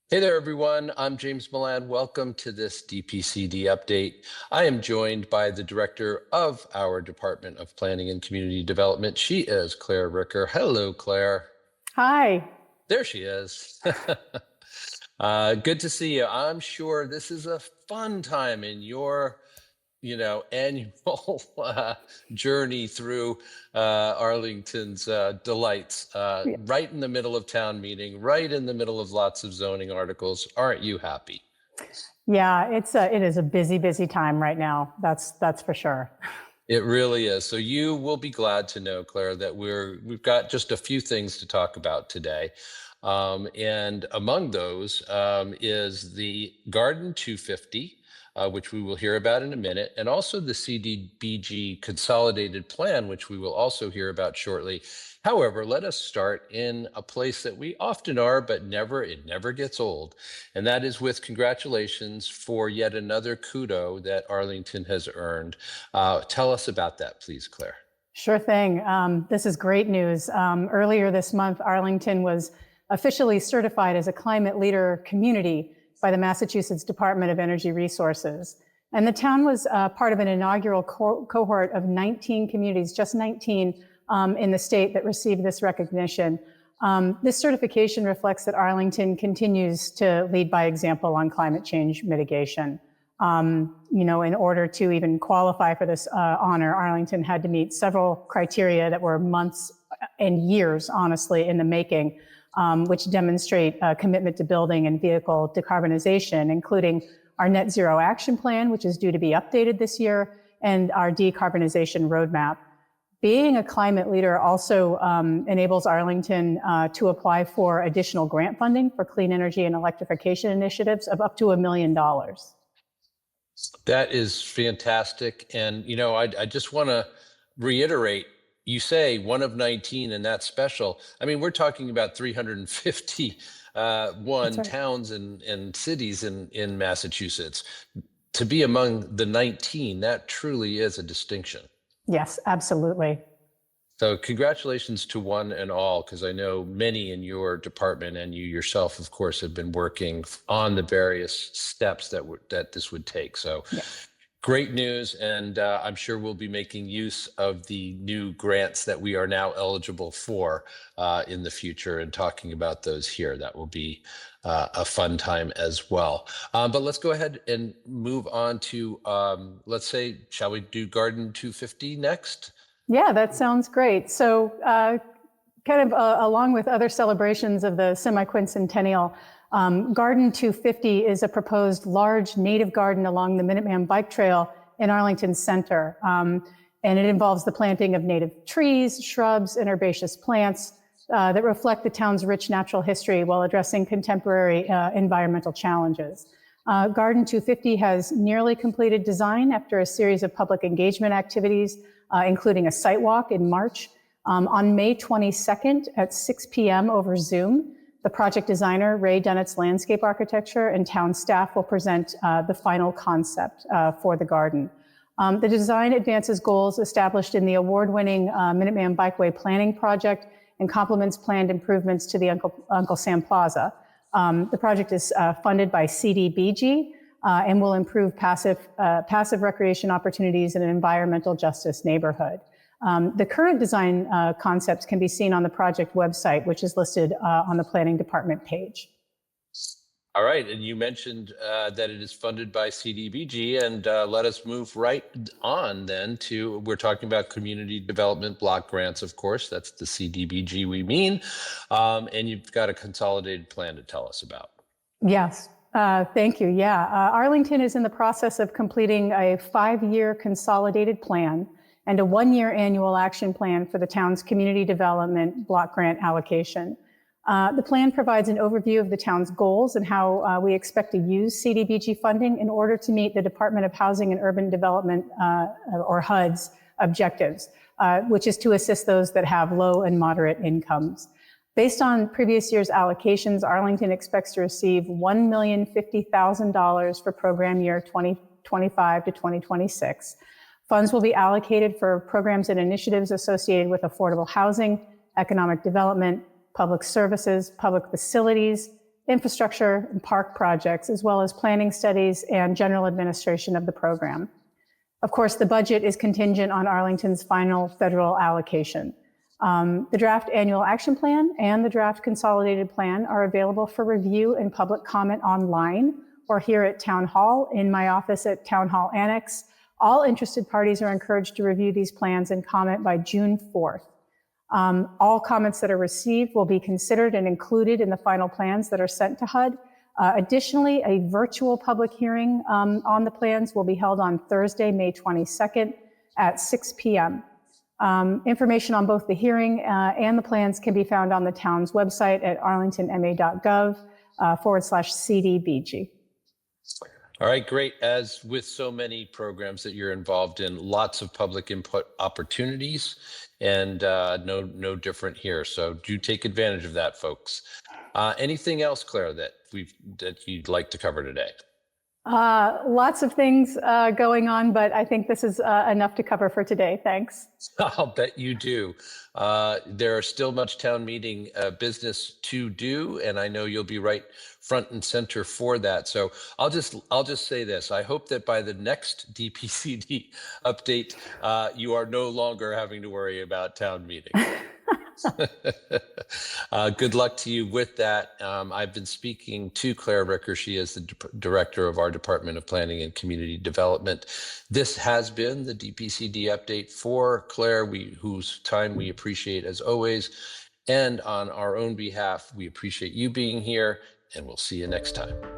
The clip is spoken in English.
Hey there, everyone. I'm James Milan. Welcome to this DPCD update. I am joined by the director of our Department of Planning and Community Development. She is Claire Ricker. Hello, Claire. Hi. There she is. Good to see you. I'm sure this is a fun time in your annual journey through Arlington's delights, right in the middle of town meeting, right in the middle of lots of zoning articles. Aren't you happy? Yeah, it is a busy time right now. That's for sure. It really is. So you will be glad to know, Claire, that we've got just a few things to talk about today. And among those is the Garden 250, which we will hear about in a minute, and also the CDBG Consolidated Plan, which we will also hear about shortly. However, let us start in a place that we often are, but it never gets old. And that is with congratulations for yet another kudo that Arlington has earned. Tell us about that, please, Claire. Sure thing. This is great news. Earlier this month, Arlington was officially certified as a climate leader community by the Massachusetts Department of Energy Resources. And the town was part of an inaugural cohort of 19 communities, just 19 in the state that received this recognition. This certification reflects that Arlington continues to lead by example on climate change mitigation. In order to even qualify for this honor, Arlington had to meet several criteria that were months and years, honestly, in the making, which demonstrate a commitment to building and vehicle decarbonization, including our net zero action plan, which is due to be updated this year, and our decarbonization roadmap. Being a climate leader also enables Arlington to apply for additional grant funding for clean energy and electrification initiatives of up to $1 million. That is fantastic. And, I just want to reiterate, you say one of 19 and that's special. I mean, we're talking about 351 towns and cities in Massachusetts. To be among the 19, that truly is a distinction. Yes, absolutely. So congratulations to one and all, because I know many in your department and you yourself, of course, have been working on the various steps that this would take. So yeah. Great news. And I'm sure we'll be making use of the new grants that we are now eligible for in the future and talking about those here. That will be a fun time as well. But let's go ahead and move on to, let's say, shall we do Garden 250 next? Yeah, that sounds great. So along with other celebrations of the semi-quincentennial, Garden 250 is a proposed large native garden along the Minuteman Bike Trail in Arlington Center. And it involves the planting of native trees, shrubs, and herbaceous plants that reflect the town's rich natural history while addressing contemporary environmental challenges. Garden 250 has nearly completed design after a series of public engagement activities, including a site walk in March. On May 22nd at 6 p.m. over Zoom, the project designer, Ray Dennett's Landscape Architecture, and town staff will present the final concept for the garden. The design advances goals established in the award-winning Minuteman Bikeway Planning Project and complements planned improvements to the Uncle Sam Plaza. The project is funded by CDBG and will improve passive recreation opportunities in an environmental justice neighborhood. The current design concepts can be seen on the project website, which is listed on the planning department page. All right, and you mentioned that it is funded by CDBG, and let us move right on then to, we're talking about community development block grants, of course, that's the CDBG we mean, and you've got a consolidated plan to tell us about. Yes, thank you, yeah. Arlington is in the process of completing a 5-year consolidated plan and a 1-year annual action plan for the town's community development block grant allocation. The plan provides an overview of the town's goals and how we expect to use CDBG funding in order to meet the Department of Housing and Urban Development, or HUD's, objectives, which is to assist those that have low and moderate incomes. Based on previous year's allocations, Arlington expects to receive $1,050,000 for program year 2025 to 2026. Funds will be allocated for programs and initiatives associated with affordable housing, economic development, public services, public facilities, infrastructure and park projects, as well as planning studies and general administration of the program. Of course, the budget is contingent on Arlington's final federal allocation. The draft annual action plan and the draft consolidated plan are available for review and public comment online or here at Town Hall in my office at Town Hall Annex. All interested parties are encouraged to review these plans and comment by June 4th. All comments that are received will be considered and included in the final plans that are sent to HUD. Additionally, a virtual public hearing on the plans will be held on Thursday, May 22nd at 6 p.m. Information on both the hearing and the plans can be found on the town's website at arlingtonma.gov/CDBG. All right, great. As with so many programs that you're involved in, lots of public input opportunities, and no different here. So do take advantage of that, folks. Anything else, Claire, that you'd like to cover today? Lots of things going on, but I think this is enough to cover for today. Thanks. I'll bet you do. There are still much town meeting business to do, and I know you'll be right front and center for that. So I'll just say this. I hope that by the next DPCD update, you are no longer having to worry about town meeting. Good luck to you with that. I've been speaking to Claire Ricker. She is the director of our Department of Planning and Community Development. This has been the DPCD update for Claire, whose time we appreciate as always. And on our own behalf, we appreciate you being here, and we'll see you next time.